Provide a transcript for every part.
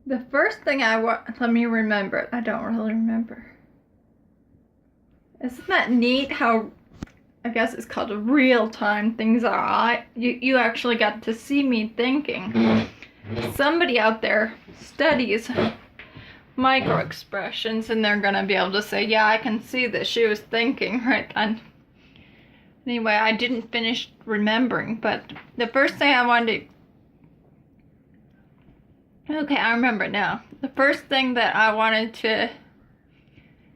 The first thing let me remember it. I don't really remember. Isn't that neat how, I guess it's called a real-time things are. You actually got to see me thinking. Somebody out there studies micro-expressions and they're gonna be able to say, yeah, I can see that she was thinking right then. Anyway, I didn't finish remembering, but the first thing I wanted to... Okay, I remember now. The first thing that I wanted to...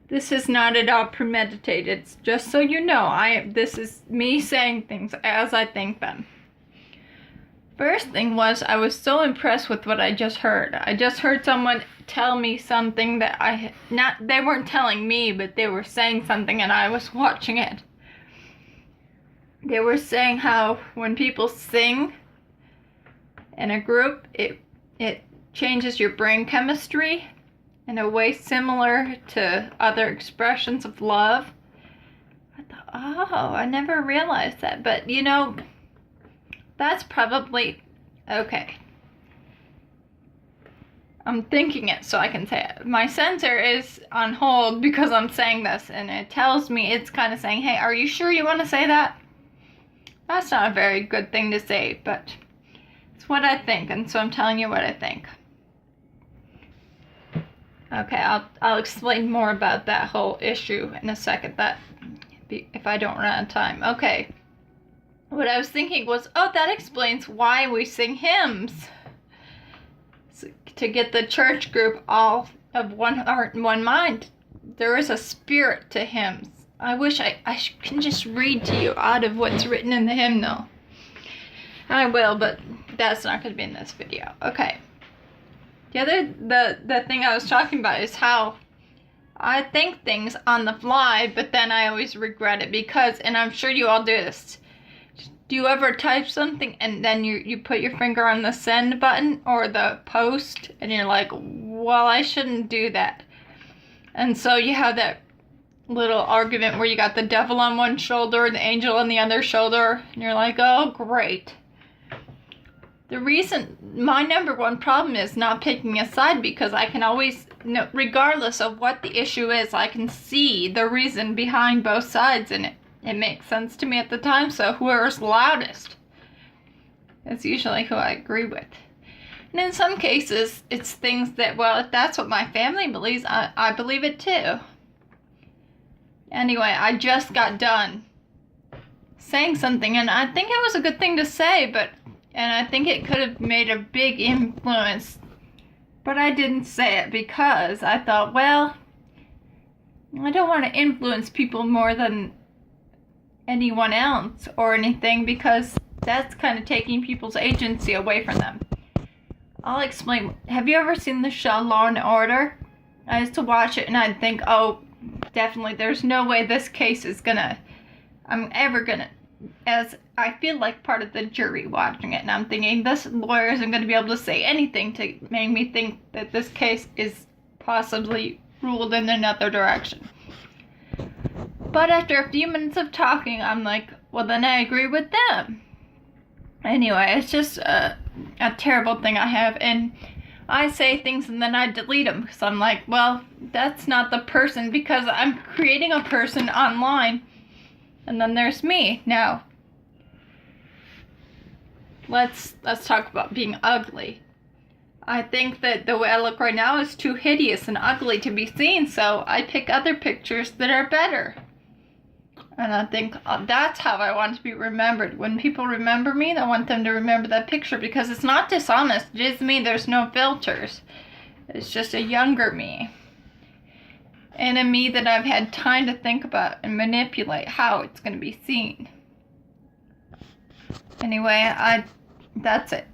This is not at all premeditated. It's just so you know, this is me saying things as I think them. First thing was, I was so impressed with what I just heard. I just heard someone tell me something that they weren't telling me, but they were saying something and I was watching it. They were saying how when people sing in a group, it changes your brain chemistry in a way similar to other expressions of love. I thought, oh, I never realized that. But, you know, that's probably okay. I'm thinking it so I can say it. My sensor is on hold because I'm saying this, and it tells me, it's kind of saying, hey, are you sure you want to say that? That's not a very good thing to say, but it's what I think, and so I'm telling you what I think. Okay, I'll explain more about that whole issue in a second, if I don't run out of time. Okay, what I was thinking was, oh, that explains why we sing hymns. So, to get the church group all of one heart and one mind. There is a spirit to hymns. I wish I can just read to you out of what's written in the hymnal. I will, but that's not going to be in this video. Okay. The thing I was talking about is how I think things on the fly, but then I always regret it because, and I'm sure you all do this, do you ever type something and then you put your finger on the send button or the post and you're like, well, I shouldn't do that. And so you have that little argument where you got the devil on one shoulder and the angel on the other shoulder, and you're like, oh, great. The reason, my number one problem is not picking a side, because I can always, regardless of what the issue is, I can see the reason behind both sides, and it makes sense to me at the time, so whoever's loudest is usually who I agree with. And in some cases, it's things that, well, if that's what my family believes, I believe it too. Anyway, I just got done saying something, and I think it was a good thing to say, and I think it could have made a big influence, but I didn't say it because I thought, well, I don't want to influence people more than anyone else or anything, because that's kind of taking people's agency away from them. I'll explain. Have you ever seen the show Law and Order? I used to watch it and I'd think, oh, definitely, there's no way this case is I'm ever gonna, as I feel like part of the jury watching it, and I'm thinking, this lawyer isn't gonna be able to say anything to make me think that this case is possibly ruled in another direction. But after a few minutes of talking, I'm like, well, then I agree with them. Anyway, it's just a terrible thing I have, and I say things and then I delete them because I'm like, well, that's not the person, because I'm creating a person online, and then there's me. Now, let's talk about being ugly. I think that the way I look right now is too hideous and ugly to be seen, so I pick other pictures that are better. And I think that's how I want to be remembered. When people remember me, I want them to remember that picture, because it's not dishonest. It is me. There's no filters. It's just a younger me. And a me that I've had time to think about and manipulate how it's going to be seen. Anyway, that's it.